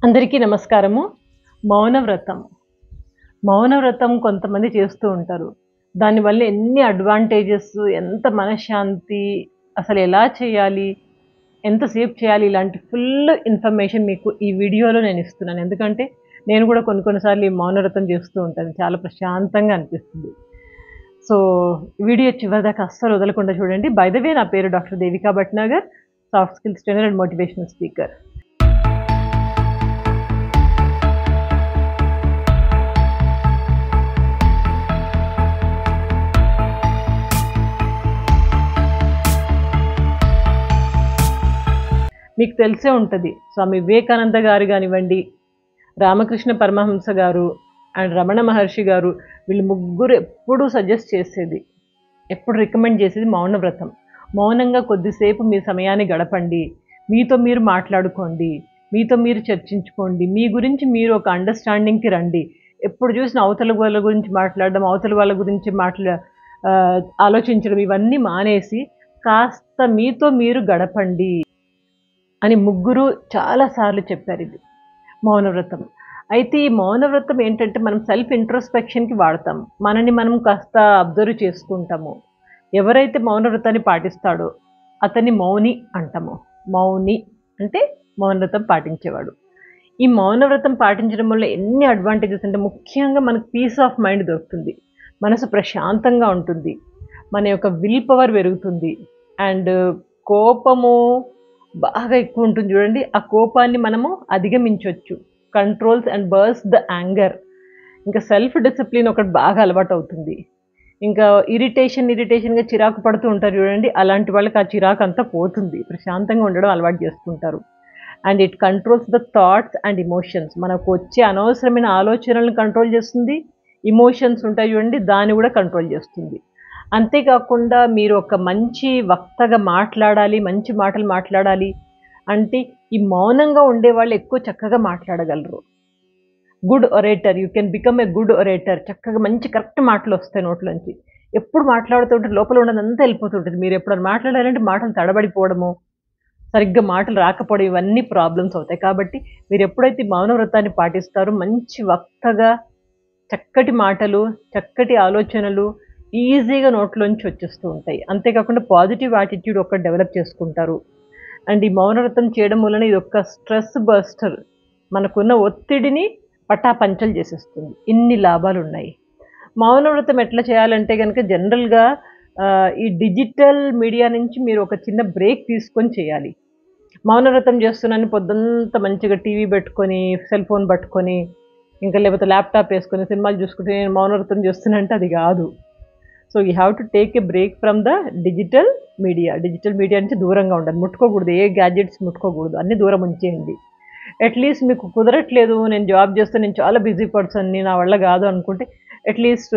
అందరికీ నమస్కారము. మౌనవ్రతం. మౌనవ్రతం కొంతమంది చేస్తూ ఉంటారు. దానివల్ల ఎన్ని అడ్వాంటేజెస్, ఎంత మనశ్శాంతి, అసలెలా చేయాలి, ఎంతసేపు చేయాలి, ఇలాంటి ఫుల్ ఇన్ఫర్మేషన్ మీకు ఈ వీడియోలో నేనిస్తున్నాను. ఎందుకంటే, నేను గూడా కొన్ని కొన్ని సార్లు ఈ మౌనవ్రతం చేస్తూ ఉంటాను. చాలా ప్రశాంతంగా అనిపిస్తుంది. సో, వీడియో చివరిదాకా అస్సలు వదలకుండా చూడండి. బై ద వే నా పేరు doctor Devika Bhatnagar, soft skills trainer and motivational speaker. మీకు తెలిసే ఉంటది. స్వామి వివేకానంద గారు గానివ్వండి, రామకృష్ణ పరమహంస గారు అండ్ రమణ మహర్షి గారు, వీళ్ళు ముగ్గురు ఎప్పుడూ సజెస్ట్ చేసేది, ఎప్పుడు రికమెండ్ చేసేది మౌనవ్రతం. మౌనంగా కొద్దిసేపు మీ సమయాన్ని గడపండి. మీతో మీరు మాట్లాడుకోండి. మీతో మీరు చర్చించుకోండి. మీ గురించి మీరు ఒక అండర్‌స్టాండింగ్‌కి రండి. ఎప్పుడు చూసినా అవతల వాళ్ళ గురించి మాట్లాడడం, అవతల వాళ్ళ గురించి ఆలోచించడం ఇవన్నీ మానేసి కాస్త మీతో మీరు గడపండి అని ముగ్గురు చాలా సార్లు చెప్పారిది. మౌనవ్రతం. అయితే ఈ మౌనవ్రతం ఏంటంటే మనం సెల్ఫ్ ఇంట్రోస్పెక్షన్‌కి వాడతాం. మనని మనం కాస్త అబ్జర్వ్ చేసుకుంటాము. ఎవరైతే మౌనవ్రతాన్ని పాటిస్తాడో అతన్ని మౌని అంటాము. మౌని అంటే మౌనవ్రతం పాటించేవాడు. ఈ మౌనవ్రతం పాటించడం వల్ల ఎన్ని అడ్వాంటేజెస్ అంటే ముఖ్యంగా మనకు పీస్ ఆఫ్ మైండ్ దొరుకుతుంది. మనసు ప్రశాంతంగా ఉంటుంది. మన యొక్క విల్ పవర్ పెరుగుతుంది. అండ్ కోపము బాగా ఎక్కువ ఉంటుంది చూడండి. ఆ కోపాన్ని మనము అధిగమించొచ్చు. Controls and burst the anger. ఇంకా సెల్ఫ్ డిసిప్లిన్ ఒకటి బాగా అలవాటవుతుంది. ఇంకా ఇరిటేషన్‌గా చిరాకు పడుతూ ఉంటారు చూడండి. అలాంటి వాళ్ళకి ఆ చిరాకు అంతా పోతుంది. ప్రశాంతంగా ఉండడం అలవాటు చేసుకుంటారు. And it controls the thoughts and emotions. మనకు వచ్చే అనవసరమైన ఆలోచనలను కంట్రోల్ చేస్తుంది. ఎమోషన్స్ ఉంటాయి చూడండి, దాన్ని కూడా కంట్రోల్ చేస్తుంది. అంతేకాకుండా మీరు ఒక మంచి వక్తగా మాట్లాడాలి, మంచి మాటలు మాట్లాడాలి అంటే ఈ మౌనంగా ఉండేవాళ్ళు ఎక్కువ చక్కగా మాట్లాడగలరు. Good orator. You can become a good orator. చక్కగా మంచి కరెక్ట్ మాటలొస్తాయి నోట్లోంచి. ఎప్పుడు మాట్లాడుతుంటే లోపల ఉన్నదంతా వెళ్ళిపోతుంటది. మీరు ఎప్పుడైనా మాట్లాడారంటే మాటలు తడబడిపోవడము, సరిగ్గా మాటలు రాకపోవడం ఇవన్నీ ప్రాబ్లమ్స్ అవుతాయి. కాబట్టి మీరెప్పుడైతే మౌనవ్రతాన్ని పాటిస్తారో మంచి వక్తగా చక్కటి మాటలు, చక్కటి ఆలోచనలు ఈజీగా నోట్లోంచి వచ్చేస్తూ ఉంటాయి. అంతేకాకుండా పాజిటివ్ యాటిట్యూడ్ ఒకటి డెవలప్ చేసుకుంటారు. అండ్ ఈ మౌనవ్రతం చేయడం వలన ఇదొక స్ట్రెస్ బస్టర్. మనకున్న ఒత్తిడిని పటాపంచలు చేసేస్తుంది. ఇన్ని లాభాలున్నాయి. మౌనవ్రతం ఎట్లా చేయాలంటే గనక జనరల్‌గా ఈ డిజిటల్ మీడియా నుంచి మీరు ఒక చిన్న బ్రేక్ తీసుకొని చేయాలి. మౌనవ్రతం చేస్తున్నాను పొద్దంతా మంచిగా టీవీ పెట్టుకొని, సెల్ ఫోన్ పట్టుకొని, ఇంకా లేకపోతే ల్యాప్‌టాప్ ఏసుకొని సినిమాలు చూసుకుంటూ నేను మౌనవ్రతం చేస్తున్నా అంటే అది గాదు. So, you have to take a break from the digital media. Digital media నుంచి దూరంగా ఉండాలి. ముట్టుకోకూడదు. ఏ గ్యాడ్జెట్స్ ముట్టుకోకూడదు. అన్నీ దూరం ఉంచేయండి. అట్‌లీస్ట్ మీకు కుదరట్లేదు, నేను జాబ్ చేస్తా, నేను చాలా బిజీ పర్సన్‌ని, నా వల్ల గాదు అనుకుంటే అట్‌లీస్ట్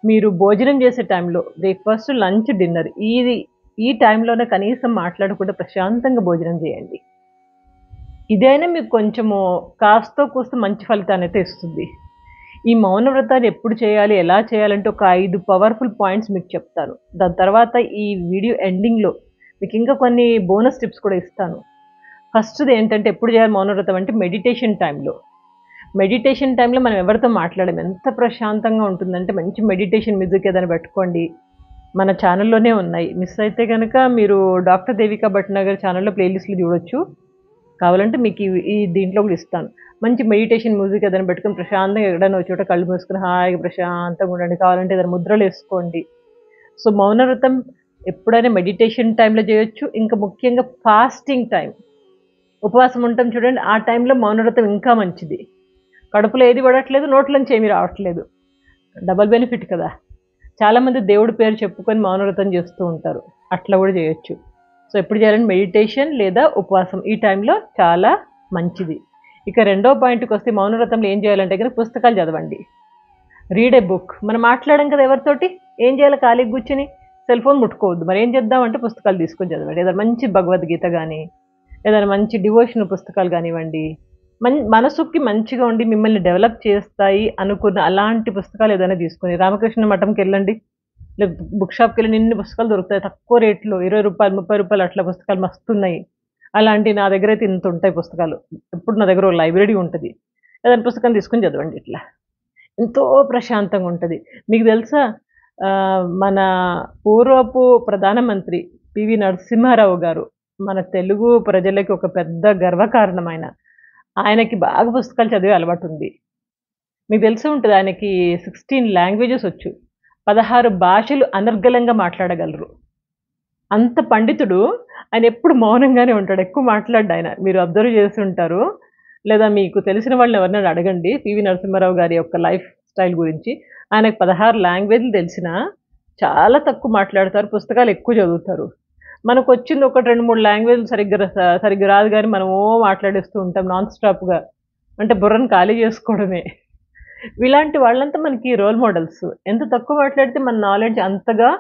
మీరు భోజనం చేసే టైంలో బ్రేక్‌ఫాస్ట్, లంచ్, డిన్నర్ ఈ టైంలోనే కనీసం మాట్లాడకుండా ప్రశాంతంగా భోజనం చేయండి. ఇదైనా మీకు కొంచెము కాస్తో కూస్తో మంచి ఫలితాన్నయితే ఇస్తుంది. ఈ మౌనవ్రతాన్ని ఎప్పుడు చేయాలి, ఎలా చేయాలంటే ఒక 5 పవర్‌ఫుల్ పాయింట్స్ మీకు చెప్తాను. దాని తర్వాత ఈ వీడియో ఎండింగ్‌లో మీకింకా కొన్ని బోనస్ టిప్స్ కూడా ఇస్తాను. ఫస్ట్‌ది ఏంటంటే ఎప్పుడు చేయాలి మౌనవ్రతం అంటే మెడిటేషన్ టైంలో. మెడిటేషన్ టైంలో మనం ఎవరితో మాట్లాడము. ఎంత ప్రశాంతంగా ఉంటుందంటే మంచి మెడిటేషన్ మ్యూజిక్ ఏదైనా పెట్టుకోండి. మన ఛానెల్‌లోనే ఉన్నాయి. మిస్ అయితే గనక మీరు డాక్టర్ దేవికా భట్నాగర్ ఛానెల్‌లో ప్లేలిస్ట్‌లు చూడొచ్చు. కావాలంటే మీకు ఈ దీంట్లో కూడా ఇస్తాను. మంచి మెడిటేషన్ మ్యూజిక్ ఏదైనా పెట్టుకొని ప్రశాంతంగా ఎక్కడైనా ఒక చోట కళ్ళు మూసుకొని హాయిగా ప్రశాంతంగా ఉండండి. కావాలంటే ఏదైనా ముద్రలేసుకోండి. సో, మౌనవ్రతం ఎప్పుడైనా మెడిటేషన్ టైంలో చేయొచ్చు. ఇంకా ముఖ్యంగా ఫాస్టింగ్ టైం. ఉపవాసం ఉంటాం చూడండి, ఆ టైంలో మౌనవ్రతం ఇంకా మంచిది. కడుపులో ఏది పడట్లేదు, నోట్లోంచి ఏమీ రావట్లేదు. డబుల్ బెనిఫిట్ కదా! చాలామంది దేవుడి పేరు చెప్పుకొని మౌనవ్రతం చేస్తూ ఉంటారు. అట్లా కూడా చేయొచ్చు. సో, ఎప్పుడు చేయాలంటే మెడిటేషన్ లేదా ఉపవాసం ఈ టైంలో చాలా మంచిది. ఇక రెండో పాయింట్‌కొస్తే మౌనవ్రతంలో ఏం చేయాలంటే గనక పుస్తకాలు చదవండి. Read a book. మనం మాట్లాడం కదా ఎవరితోటి. ఏం చేయాలి ఖాళీగా కూర్చొని? సెల్ ఫోన్ ముట్టుకోవద్దు. మరేం చేద్దామంటే పుస్తకాలు తీసుకొని చదవండి. ఏదైనా మంచి భగవద్గీత గాని, ఏదైనా మంచి డివోషనల్ పుస్తకాలు గానివ్వండి, మనసుకి మంచిగా ఉండి మిమ్మల్ని డెవలప్ చేస్తాయి అనుకున్న అలాంటి పుస్తకాలు ఏదైనా తీసుకొని రామకృష్ణ మఠంకెళ్ళండి. బుక్ షాప్‌కెళ్ళి ఇన్ని పుస్తకాలు దొరుకుతాయి. తక్కువ రేట్‌లో రూ. 20, రూ. 30 అట్లా పుస్తకాలు మస్తున్నాయి. అలాంటి నా దగ్గర అయితే ఇంత ఉంటాయి పుస్తకాలు. ఎప్పుడు నా దగ్గర ఒక లైబ్రరీ ఉంటుంది. ఏదైనా పుస్తకం తీసుకొని చదవండి ఇట్లా. ఎంతో ప్రశాంతంగా ఉంటది. మీకు తెలుసా మన పూర్వపు ప్రధానమంత్రి పివి నరసింహారావు గారు మన తెలుగు ప్రజలకి ఒక పెద్ద గర్వకారణం ఆయన. ఆయనకి బాగా పుస్తకాలు చదివే అలవాటుంది. మీకు తెలిసే ఉంటది ఆయనకి 16 లాంగ్వేజెస్ వచ్చు. 16 భాషలు అనర్గళంగా మాట్లాడగలరు. అంత పండితుడు. ఆయన ఎప్పుడు మౌనంగానే ఉంటాడు. ఎక్కువ మాట్లాడడు ఆయన. మీరు అబ్జర్వ్ చేసి ఉంటారు. లేదా మీకు తెలిసిన వాళ్ళని ఎవరినైనా అడగండి పివి నరసింహారావు గారి యొక్క లైఫ్ స్టైల్ గురించి. ఆయనకు 16 లాంగ్వేజ్‌లు తెలిసినా చాలా తక్కువ మాట్లాడతారు. పుస్తకాలు ఎక్కువ చదువుతారు. మనకొచ్చింది ఒకటి 2, 3 లాంగ్వేజ్‌లు సరిగ్గా రాదు గానీ మనం మాట్లాడేస్తూ ఉంటాం నాన్ స్టాప్‌గా. అంటే బుర్రను ఖాళీ చేసుకోవడమే. ఇలాంటి వాళ్ళంతా మనకి రోల్ మోడల్స్. ఎంత తక్కువ మాట్లాడితే మన నాలెడ్జ్ అంతగా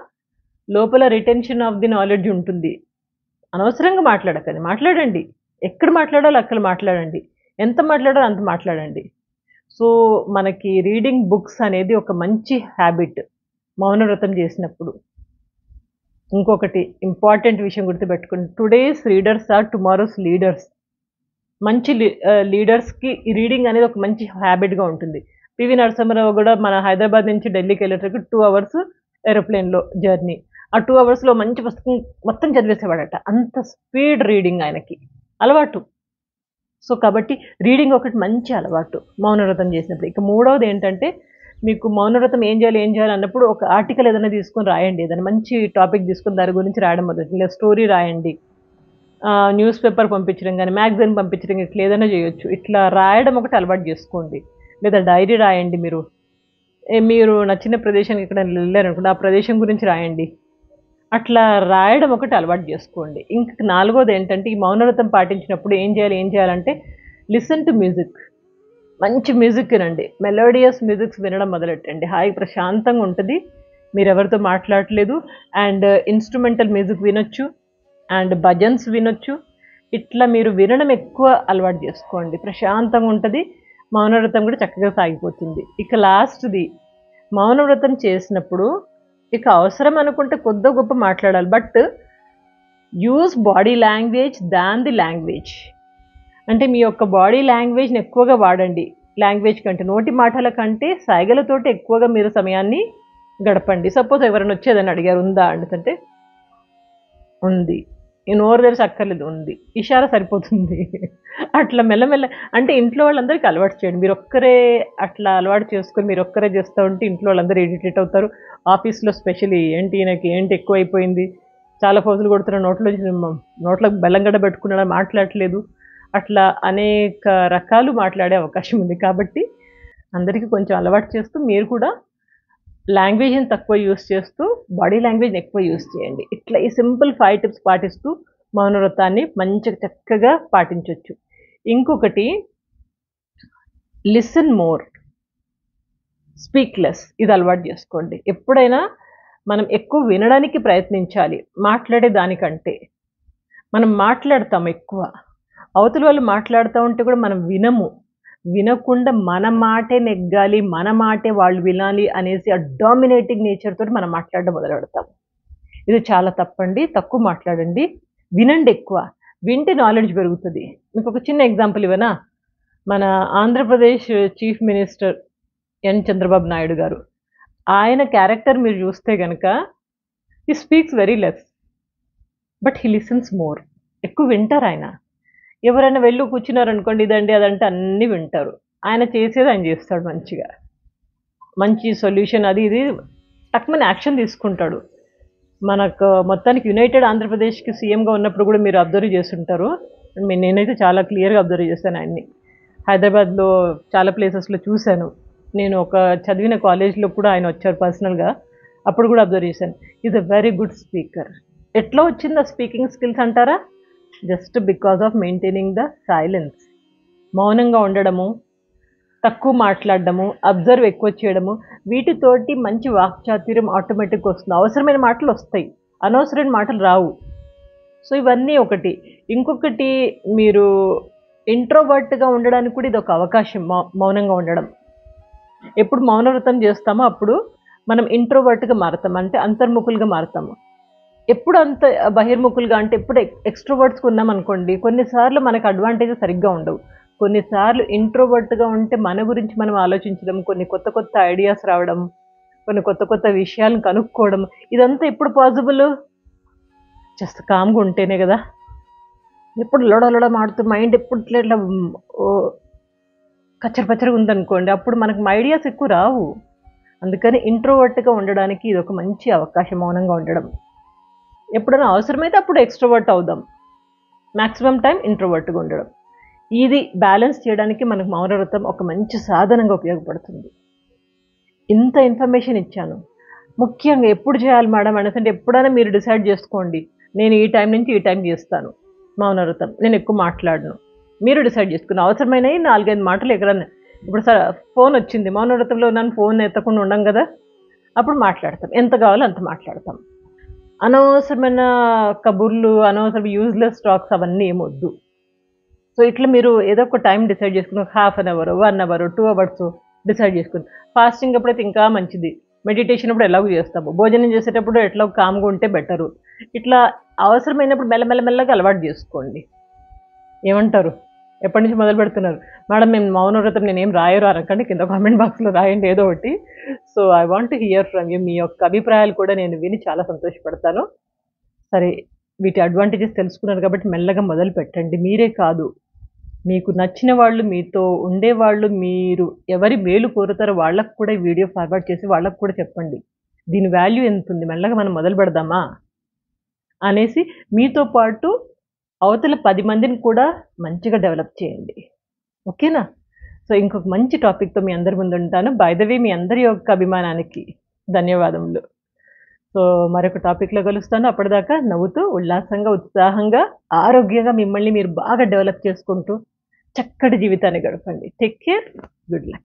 లోపల రిటెన్షన్ ఆఫ్ ది నాలెడ్జ్ ఉంటుంది. అనవసరంగా మాట్లాడకండి. మాట్లాడండి. ఎక్కడ మాట్లాడాలో అక్కడ మాట్లాడండి. ఎంత మాట్లాడాలో అంత మాట్లాడండి. సో, మనకి రీడింగ్ బుక్స్ అనేది ఒక మంచి హ్యాబిట్. మౌనవ్రతం చేసినప్పుడు. ఇంకొకటి ఇంపార్టెంట్ విషయం గుర్తుపెట్టుకోండి. Today's readers are tomorrow's leaders. మంచి లీడర్స్‌కి ఈ రీడింగ్ అనేది ఒక మంచి హ్యాబిట్‌గా ఉంటుంది. పివి నరసింహారావు గూడా మన హైదరాబాద్ నుంచి ఢిల్లీకెళ్ళేటప్పుడు 2 అవర్స్ ఏరోప్లేన్‌లో జర్నీ. ఆ 2 అవర్స్‌లో మంచి పుస్తకం మొత్తం చదివేసేవాడట. అంత స్పీడ్ రీడింగ్ ఆయనకి. అలవాటు. సో, కాబట్టి రీడింగ్ ఒకటి మంచి అలవాటు మౌనవ్రతం చేసినప్పుడు. ఇక మూడవదేంటంటే, మీకు మౌనవ్రతం ఏం చేయాలి అన్నప్పుడు ఒక ఆర్టికల్ ఏదైనా తీసుకొని రాయండి. ఏదైనా మంచి టాపిక్ తీసుకొని దాని గురించి రాయడం మొదలెట్టండి. లేదా స్టోరీ రాయండి. న్యూస్ పేపర్ పంపించడం గాని, మ్యాగజైన్ పంపించడం ఇట్లా ఏదైనా చేయొచ్చు. ఇట్లా రాయడం ఒకటి అలవాటు చేసుకోండి. లేదా డైరీ రాయండి మీరు. మీరు నచ్చిన ప్రదేశానికి ఎక్కడైనా వెళ్లారనుకోండి, ఆ ప్రదేశం గురించి రాయండి. అట్లా రాయడం ఒకటి అలవాటు చేసుకోండి. ఇంక నాలుగోదేంటంటే, ఈ మౌనవ్రతం పాటించినప్పుడు ఏం చేయాలంటే, లిసన్ టు మ్యూజిక్. మంచి మ్యూజిక్ వినండి. మెలోడియస్ మ్యూజిక్స్ వినడం మొదలెట్టండి. హాయిగా ప్రశాంతంగా ఉంటది. మీరెవరితో మాట్లాడట్లేదు. అండ్ ఇన్‌స్ట్రుమెంటల్ మ్యూజిక్ వినొచ్చు. అండ్ భజన్స్ వినొచ్చు. ఇట్లా మీరు వినడం ఎక్కువ అలవాటు చేసుకోండి. ప్రశాంతంగా ఉంటది. మౌనవ్రతం కూడా చక్కగా సాగిపోతుంది. ఇక లాస్ట్‌ది మౌనవ్రతం చేసినప్పుడు ఇక అవసరం అనుకుంటే కొద్దో గొప్ప మాట్లాడాలి. But use body language than the language. అంటే మీ యొక్క బాడీ లాంగ్వేజ్‌ని ఎక్కువగా వాడండి. లాంగ్వేజ్ కంటే నోటి మాటల కంటే సైగలతోటి ఎక్కువగా మీరు సమయాన్ని గడపండి. సపోజ్ ఎవరైనా వచ్చి ఏదైనా అడిగారు ఉందా అనేసంటే ఉంది. ఈ నోరు తెరిసి అక్కర్లేదు ఉంది. ఇషారా సరిపోతుంది. అట్లా మెల్లమెల్ల అంటే ఇంట్లో వాళ్ళందరికీ అలవాటు చేయండి. మీరొక్కరే అట్లా అలవాటు చేసుకొని మీరొక్కరే చేస్తా ఉంటే ఇంట్లో వాళ్ళందరూ ఇరిటేట్ అవుతారు. ఆఫీస్‌లో స్పెషల్లీ ఏంటి ఈయనకి ఏంటి ఎక్కువైపోయింది. చాలా ఫోజులు కొడుతున్నాడు నోట్లోకి బెల్లం గడ్డ పెట్టుకున్నాడా మాట్లాడట్లేదు. అట్లా అనేక రకాలు మాట్లాడే అవకాశం ఉంది. కాబట్టి అందరికీ కొంచెం అలవాటు చేస్తూ మీరు కూడా లాంగ్వేజ్‌ని తక్కువ యూజ్ చేస్తూ, బాడీ లాంగ్వేజ్‌ని ఎక్కువ యూజ్ చేయండి. ఇట్లా ఈ సింపుల్ 5 టిప్స్ పాటిస్తూ మౌనవ్రతాన్ని మంచిగా చక్కగా పాటించొచ్చు. ఇంకొకటి లిసన్ మోర్, స్పీక్ లెస్ ఇది అలవాటు చేసుకోండి. ఎప్పుడైనా మనం ఎక్కువ వినడానికి ప్రయత్నించాలి. మాట్లాడే దానికంటే. మనం మాట్లాడతాం ఎక్కువ. అవతల వాళ్ళు మాట్లాడుతా ఉంటే కూడా మనం వినము. వినకుండా మన మాటే నెగ్గాలి, మన మాటే వాళ్ళు వినాలి అనేసి ఆ డామినేటింగ్ నేచర్ తోటి మనం మాట్లాడడం మొదలుపెడతాం. ఇది చాలా తప్పండి. తక్కువ మాట్లాడండి. వినండి ఎక్కువ. వింటే నాలెడ్జ్ పెరుగుతది. మీకొక చిన్న ఎగ్జాంపుల్ ఇవ్వనా? మన ఆంధ్రప్రదేశ్ చీఫ్ మినిస్టర్ చంద్రబాబు నాయుడు గారు. ఆయన క్యారెక్టర్ మీరు చూస్తే గనక he speaks very less. But he listens more. ఎక్కువ వింటారాయన. ఎవరైనా వెళ్లి కూర్చున్నారనుకోండి ఇదండి, అదంటే అన్నీ వింటారు. ఆయన చేసేది ఆయన చేస్తాడు మంచిగా. మంచి సొల్యూషన్ అది ఇది టక్‌మని యాక్షన్ తీసుకుంటాడు. మనకు మొత్తానికి యునైటెడ్ ఆంధ్రప్రదేశ్‌కి సీఎంగా ఉన్నప్పుడు కూడా మీరు అబ్జర్వ్ చేసుంటారు. నేనైతే చాలా క్లియర్‌గా అబ్జర్వ్ చేశాను ఆయన్ని. హైదరాబాద్‌లో చాలా ప్లేసెస్‌లో చూశాను. నేను ఒక చదివిన కాలేజ్‌లో కూడా ఆయన వచ్చారు పర్సనల్‌గా. అప్పుడు కూడా అబ్జర్వ్ చేశాను. Is a very good speaker. ఎట్లా వచ్చింది ఆ స్పీకింగ్ స్కిల్స్ అంటారా? Just because of maintaining the silence. మౌనంగా ఉండడము, తక్కువ మాట్లాడడము, అబ్జర్వ్ ఎక్కువ చేయడము, వీటితోటి మంచి వాక్చాతుర్యం ఆటోమేటిక్‌గా వస్తుంది. అవసరమైన మాటలు వస్తాయి. అనవసరమైన మాటలు రావు. సో, ఇవన్నీ ఒకటి. ఇంకొకటి మీరు ఇంట్రోవర్ట్‌గా ఉండడానికి కూడా ఇదొక అవకాశం మౌనంగా ఉండడం. ఎప్పుడు మౌనవ్రతం చేస్తామో అప్పుడు మనం ఇంట్రోవర్ట్‌గా మారతాం. అంటే అంతర్ముఖులుగా మారతాము. ఎప్పుడు అంత బహిర్ముఖులుగా అంటే ఎప్పుడు ఎక్స్‌ట్రోవర్ట్స్‌గా ఉన్నామనుకోండి, కొన్నిసార్లు మనకు అడ్వాంటేజెస్ సరిగ్గా ఉండవు. కొన్నిసార్లు ఇంట్రోవర్ట్‌గా ఉంటే మన గురించి మనం ఆలోచించడం, కొన్ని కొత్త కొత్త ఐడియాస్ రావడం, కొన్ని కొత్త కొత్త విషయాలను కనుక్కోవడం, ఇదంతా ఎప్పుడు పాసిబులు? జస్ట్ కామ్‌గా ఉంటేనే గదా! ఎప్పుడు లొడ లొడ మాడుతూ మైండ్ ఎప్పుడు ఇట్లా ఓహ్! కచ్చర పచ్చరగా ఉందనుకోండి, అప్పుడు మనకు ఐడియాస్ ఎక్కువ రావు. అందుకని ఇంట్రోవర్ట్‌గా ఉండడానికి ఇదొక మంచి అవకాశం మౌనంగా ఉండడం. ఎప్పుడైనా అవసరమైతే అప్పుడు ఎక్స్‌ట్రోవర్ట్ అవుదాం. మాక్సిమం టైమ్ ఇంట్రోవర్ట్‌గా ఉండడం. ఇది బ్యాలెన్స్ చేయడానికి మనకు మౌనవ్రతం ఒక మంచి సాధనంగా ఉపయోగపడుతుంది. ఇంత ఇన్ఫర్మేషన్ ఇచ్చాను. ముఖ్యంగా ఎప్పుడు చేయాలి మేడం అనేసంటే ఎప్పుడైనా మీరు డిసైడ్ జేసుకోండి. నేను ఈ టైం నుంచి ఈ టైం జేస్తాను మౌనవ్రతం. నేను ఎక్కువ మాట్లాడను. మీరు డిసైడ్ జేసుకుని అవసరమైనయి 4, 5 మాటలు ఎక్కడన్నా ఇప్పుడు ఫోనొచ్చింది. మౌనవ్రతంలో ఉన్నాను ఫోన్ ఎత్తకుండా ఉండం గదా! అప్పుడు మాట్లాడతాం. ఎంత గావాలో అంత మాట్లాడతాం. అనవసరమైన కబుర్లు, అనవసరమైన యూజ్‌లెస్ టాక్స్ అవన్నీ ఏమొద్దు. సో, ఇట్లా మీరు ఏదో ఒక టైం డిసైడ్ చేసుకొని ఒక హాఫ్ అన్ అవరో, 1 అవరో, 2 అవర్సో డిసైడ్ చేసుకొని. ఫాస్టింగ్ అప్పుడైతే ఇంకా మంచిది. మెడిటేషన్ అప్పుడు ఎలాగో చేస్తాము. భోజనం చేసేటప్పుడు ఎట్లాగో కామ్‌గా ఉంటే బెటరు. ఇట్లా అవసరమైనప్పుడు మెల్లగా అలవాటు చేసుకోండి. ఏమంటారు? ఎప్పటి నుంచి మొదలుపెడుతున్నారు? మేడం మేము మౌనవ్రతం నేనేం రాయరు అనకండి. కింద కామెంట్ బాక్స్‌లో రాయండి ఏదో ఒకటి. So, I want to hear from you. మీ యొక్క అభిప్రాయాలు కూడా నేను విని చాలా సంతోషపడతాను. సరే, వీటి అడ్వాంటేజెస్ తెలుసుకున్నారు కాబట్టి మెల్లగా మొదలుపెట్టండి. మీరే కాదు, మీకు నచ్చిన వాళ్ళు, మీతో ఉండేవాళ్ళు, మీరు ఎవరి మేలు కోరుతారో వాళ్ళకి కూడా ఈ వీడియో ఫార్వర్డ్ చేసి వాళ్ళకి కూడా చెప్పండి. దీని వాల్యూ ఎంతుంది? మెల్లగా మనం మొదలు పెడదామా? అనేసి మీతో పాటు అవతల 10 మందిని కూడా మంచిగా డెవలప్ చేయండి. ఓకేనా? సో, ఇంకొక మంచి టాపిక్‌తో మీ అందరి ముందుంటాను. బై ద వే మీ అందరి యొక్క అభిమానానికి ధన్యవాదములు. సో, మరొక టాపిక్‌లో కలుస్తాను. అప్పటిదాకా నవ్వుతూ, ఉల్లాసంగా, ఉత్సాహంగా, ఆరోగ్యంగా మిమ్మల్ని మీరు బాగా డెవలప్ చేసుకుంటూ చక్కటి జీవితాన్ని గడపండి. Take care. Good luck.